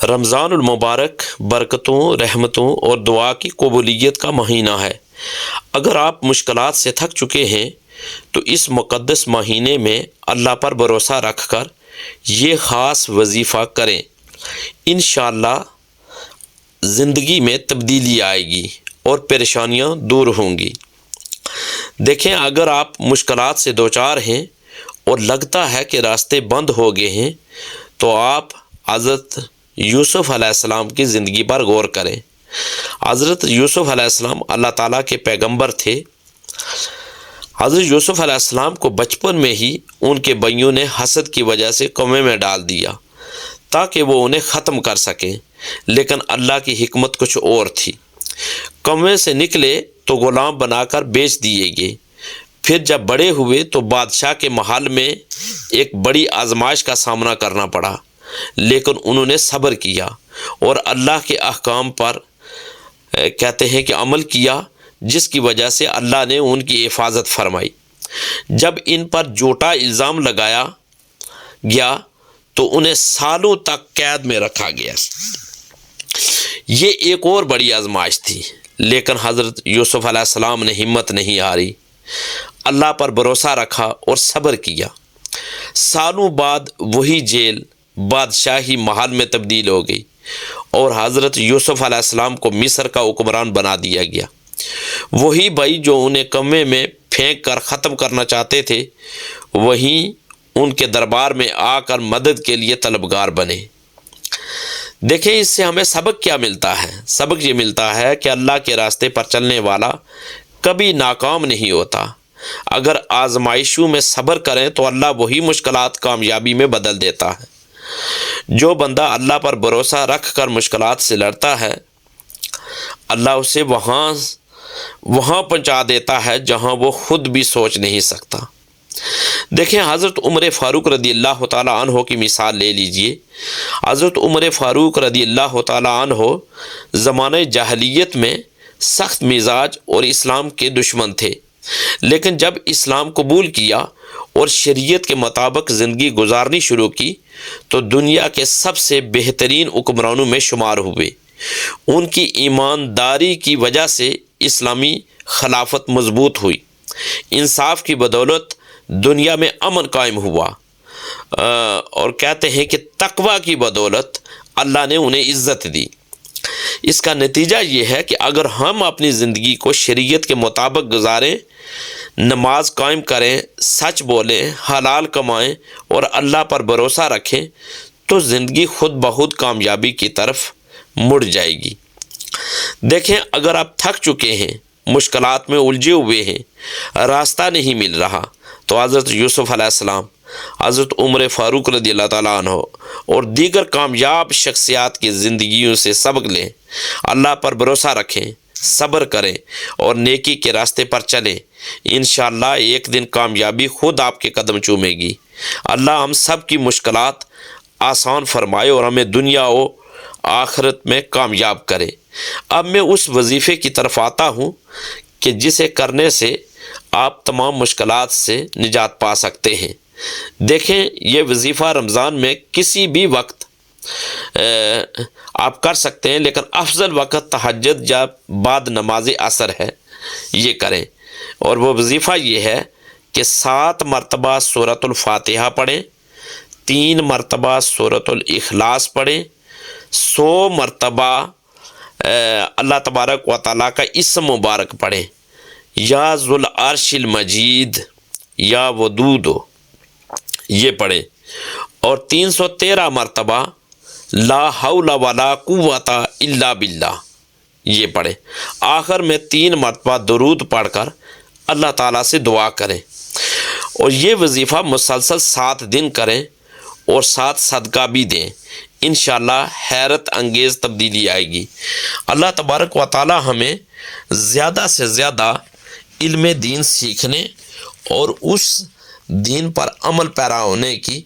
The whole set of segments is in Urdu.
رمضان المبارک برکتوں، رحمتوں اور دعا کی قبولیت کا مہینہ ہے۔ اگر آپ مشکلات سے تھک چکے ہیں تو اس مقدس مہینے میں اللہ پر بھروسہ رکھ کر یہ خاص وظیفہ کریں۔ انشاءاللہ زندگی میں تبدیلی آئے گی اور پریشانیاں دور ہوں گی۔ دیکھیں، اگر آپ مشکلات سے دوچار ہیں اور لگتا ہے کہ راستے بند ہو گئے ہیں تو آپ حضرت یوسف علیہ السلام کی زندگی پر غور کریں۔ حضرت یوسف علیہ السلام اللہ تعالیٰ کے پیغمبر تھے۔ حضرت یوسف علیہ السلام کو بچپن میں ہی ان کے بھائیوں نے حسد کی وجہ سے کنویں میں ڈال دیا تاکہ وہ انہیں ختم کر سکیں، لیکن اللہ کی حکمت کچھ اور تھی۔ کنویں سے نکلے تو غلام بنا کر بیچ دیے گئے۔ پھر جب بڑے ہوئے تو بادشاہ کے محل میں ایک بڑی آزمائش کا سامنا کرنا پڑا، لیکن انہوں نے صبر کیا اور اللہ کے احکام پر کہتے ہیں کہ عمل کیا، جس کی وجہ سے اللہ نے ان کی حفاظت فرمائی۔ جب ان پر جھوٹا الزام لگایا گیا تو انہیں سالوں تک قید میں رکھا گیا۔ یہ ایک اور بڑی آزمائش تھی، لیکن حضرت یوسف علیہ السلام نے ہمت نہیں ہاری، اللہ پر بھروسہ رکھا اور صبر کیا۔ سالوں بعد وہی جیل بادشاہی محل میں تبدیل ہو گئی اور حضرت یوسف علیہ السلام کو مصر کا حکمران بنا دیا گیا۔ وہی بھائی جو انہیں کنویں میں پھینک کر ختم کرنا چاہتے تھے، وہیں ان کے دربار میں آ کر مدد کے لیے طلبگار بنے۔ دیکھیں، اس سے ہمیں سبق کیا ملتا ہے؟ سبق یہ ملتا ہے کہ اللہ کے راستے پر چلنے والا کبھی ناکام نہیں ہوتا۔ اگر آزمائشوں میں صبر کریں تو اللہ وہی مشکلات کامیابی میں بدل دیتا ہے۔ جو بندہ اللہ پر بھروسہ رکھ کر مشکلات سے لڑتا ہے، اللہ اسے وہاں پہنچا دیتا ہے جہاں وہ خود بھی سوچ نہیں سکتا۔ دیکھیں، حضرت عمر فاروق رضی اللہ تعالیٰ عنہ کی مثال لے لیجئے۔ حضرت عمر فاروق رضی اللہ تعالیٰ عنہ زمانہ جاہلیت میں سخت مزاج اور اسلام کے دشمن تھے، لیکن جب اسلام قبول کیا اور شریعت کے مطابق زندگی گزارنی شروع کی تو دنیا کے سب سے بہترین حکمرانوں میں شمار ہوئے۔ ان کی ایمانداری کی وجہ سے اسلامی خلافت مضبوط ہوئی۔ انصاف کی بدولت دنیا میں امن قائم ہوا، اور کہتے ہیں کہ تقوی کی بدولت اللہ نے انہیں عزت دی۔ اس کا نتیجہ یہ ہے کہ اگر ہم اپنی زندگی کو شریعت کے مطابق گزاریں، نماز قائم کریں، سچ بولیں، حلال کمائیں اور اللہ پر بھروسہ رکھیں تو زندگی خود بخود کامیابی کی طرف مڑ جائے گی۔ دیکھیں، اگر آپ تھک چکے ہیں، مشکلات میں الجھے ہوئے ہیں، راستہ نہیں مل رہا تو حضرت یوسف علیہ السلام، حضرت عمر فاروق رضی اللہ تعالیٰ عنہ اور دیگر کامیاب شخصیات کی زندگیوں سے سبق لیں۔ اللہ پر بھروسہ رکھیں، صبر کریں اور نیکی کے راستے پر چلیں۔ انشاءاللہ ایک دن کامیابی خود آپ کے قدم چومے گی۔ اللہ ہم سب کی مشکلات آسان فرمائے اور ہمیں دنیا و آخرت میں کامیاب کرے۔ اب میں اس وظیفے کی طرف آتا ہوں کہ جسے کرنے سے آپ تمام مشکلات سے نجات پا سکتے ہیں۔ دیکھیں، یہ وظیفہ رمضان میں کسی بھی وقت آپ کر سکتے ہیں، لیکن افضل وقت تہجد یا بعد نماز عصر ہے، یہ کریں۔ اور وہ وظیفہ یہ ہے کہ 7 مرتبہ سورۃ الفاتحہ پڑھیں، 3 مرتبہ سورۃ الاخلاص پڑھیں، 100 مرتبہ اللہ تبارک و تعالیٰ کا اسم مبارک پڑھیں، یا ذو العرش المجید، یا ودود، یہ پڑھیں، اور 313 مرتبہ لا حول ولا قوت الا باللہ، یہ پڑھیں۔ آخر میں 3 مرتبہ درود پڑھ کر اللہ تعالیٰ سے دعا کریں، اور یہ وظیفہ مسلسل 7 دن کریں اور ساتھ صدقہ بھی دیں۔ انشاءاللہ حیرت انگیز تبدیلی آئے گی۔ اللہ تبارک و تعالیٰ ہمیں زیادہ سے زیادہ علم دین سیکھنے اور اس دین پر عمل پیرا ہونے کی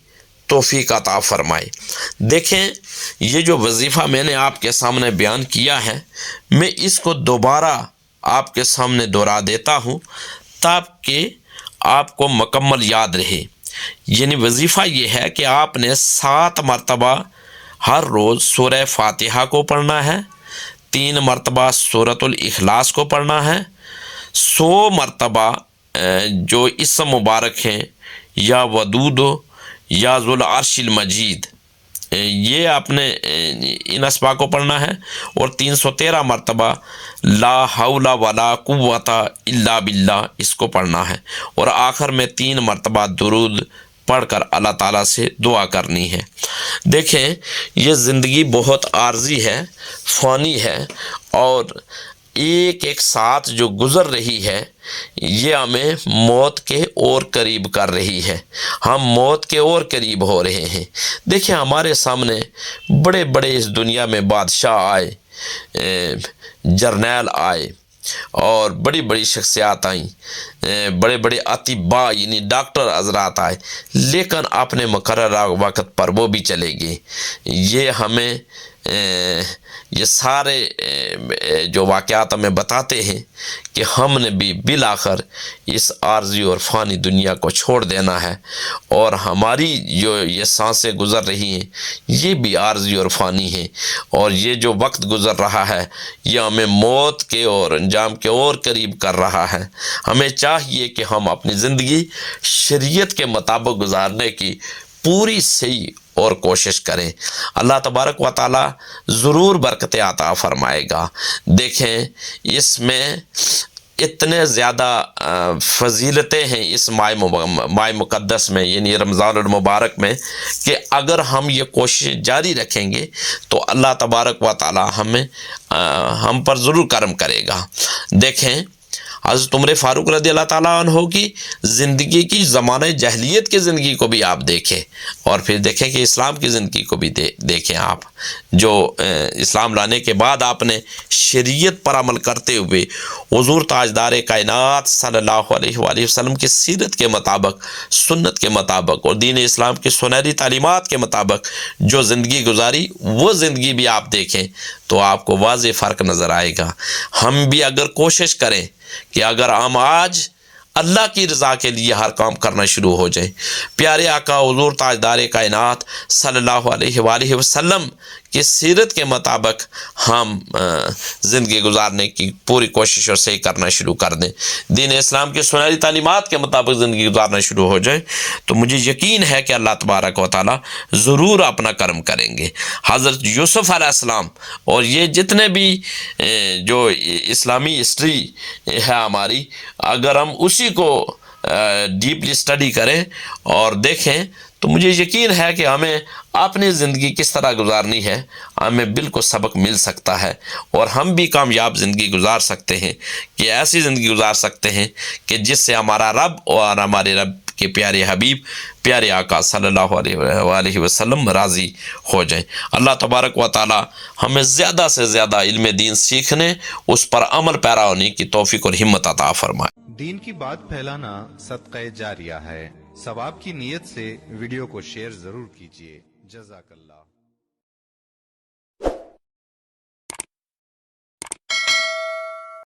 توفیق عطا فرمائے۔ دیکھیں، یہ جو وظیفہ میں نے آپ کے سامنے بیان کیا ہے، میں اس کو دوبارہ آپ کے سامنے دہرا دیتا ہوں تاکہ آپ کو مکمل یاد رہے۔ یعنی وظیفہ یہ ہے کہ آپ نے 7 مرتبہ ہر روز سورہ فاتحہ کو پڑھنا ہے، 3 مرتبہ سورۃ الاخلاص کو پڑھنا ہے، 100 مرتبہ جو اسم مبارک ہیں یا ودود یا ذو العرش المجید، یہ آپ نے ان اسماء کو پڑھنا ہے، اور 313 مرتبہ لا حول ولا قوت الا باللہ اس کو پڑھنا ہے، اور آخر میں 3 مرتبہ درود پڑھ کر اللہ تعالیٰ سے دعا کرنی ہے۔ دیکھیں، یہ زندگی بہت عارضی ہے، فانی ہے، اور ایک ایک ساتھ جو گزر رہی ہے یہ ہمیں موت کے اور قریب کر رہی ہے، ہم موت کے اور قریب ہو رہے ہیں۔ دیکھیں، ہمارے سامنے بڑے بڑے اس دنیا میں بادشاہ آئے، جرنیل آئے، اور بڑی بڑی شخصیات آئیں، بڑے بڑے اطباء یعنی ڈاکٹر حضرات آئے، لیکن اپنے مقررہ وقت پر وہ بھی چلے گئے۔ یہ ہمیں یہ سارے جو واقعات ہمیں بتاتے ہیں کہ ہم نے بھی بالآخر اس عارضی اور فانی دنیا کو چھوڑ دینا ہے، اور ہماری جو یہ سانسیں گزر رہی ہیں یہ بھی عارضی اور فانی ہیں، اور یہ جو وقت گزر رہا ہے یہ ہمیں موت کے اور انجام کے اور قریب کر رہا ہے۔ ہمیں چاہیے کہ ہم اپنی زندگی شریعت کے مطابق گزارنے کی پوری صحیح اور کوشش کریں۔ اللہ تبارک و تعالی ضرور برکتیں عطا فرمائے گا۔ دیکھیں، اس میں اتنے زیادہ فضیلتیں ہیں اس ماہ مقدس میں، یعنی رمضان المبارک میں، کہ اگر ہم یہ کوشش جاری رکھیں گے تو اللہ تبارک و تعالی ہم پر ضرور کرم کرے گا۔ دیکھیں، حضرت عمر فاروق رضی اللہ تعالیٰ عنہ کی زندگی کی زمانہ جاہلیت کی زندگی کو بھی آپ دیکھیں، اور پھر دیکھیں کہ اسلام کی زندگی کو بھی دیکھیں آپ، جو اسلام لانے کے بعد آپ نے شریعت پر عمل کرتے ہوئے حضور تاجدار کائنات صلی اللہ علیہ وآلہ وسلم کی سیرت کے مطابق، سنت کے مطابق اور دین اسلام کی سنہری تعلیمات کے مطابق جو زندگی گزاری، وہ زندگی بھی آپ دیکھیں تو آپ کو واضح فرق نظر آئے گا۔ ہم بھی اگر کوشش کریں کہ اگر ہم آج اللہ کی رضا کے لیے ہر کام کرنا شروع ہو جائیں، پیارے آقا حضور تاجدار کائنات صلی اللہ علیہ وآلہ وسلم کی سیرت کے مطابق ہم زندگی گزارنے کی پوری کوشش اور صحیح کرنا شروع کر دیں، دین اسلام کی سنہری تعلیمات کے مطابق زندگی گزارنا شروع ہو جائے، تو مجھے یقین ہے کہ اللہ تبارک و تعالی ضرور اپنا کرم کریں گے۔ حضرت یوسف علیہ السلام اور یہ جتنے بھی جو اسلامی ہسٹری ہے ہماری، اگر ہم اسی کو ڈیپلی اسٹڈی کریں اور دیکھیں تو مجھے یقین ہے کہ ہمیں اپنی زندگی کس طرح گزارنی ہے ہمیں بالکل سبق مل سکتا ہے، اور ہم بھی کامیاب زندگی گزار سکتے ہیں، کہ ایسی زندگی گزار سکتے ہیں کہ جس سے ہمارا رب اور ہمارے رب کے پیارے حبیب پیارے آقا صلی اللہ علیہ وآلہ وسلم راضی ہو جائیں۔ اللہ تبارک و تعالی ہمیں زیادہ سے زیادہ علم دین سیکھنے، اس پر عمل پیرا ہونے کی توفیق اور ہمت عطا فرمائے۔ دین کی بات پھیلانا صدقہ جاریہ ہے، ثواب کی نیت سے ویڈیو کو شیئر ضرور کیجیے۔ جزاک اللہ۔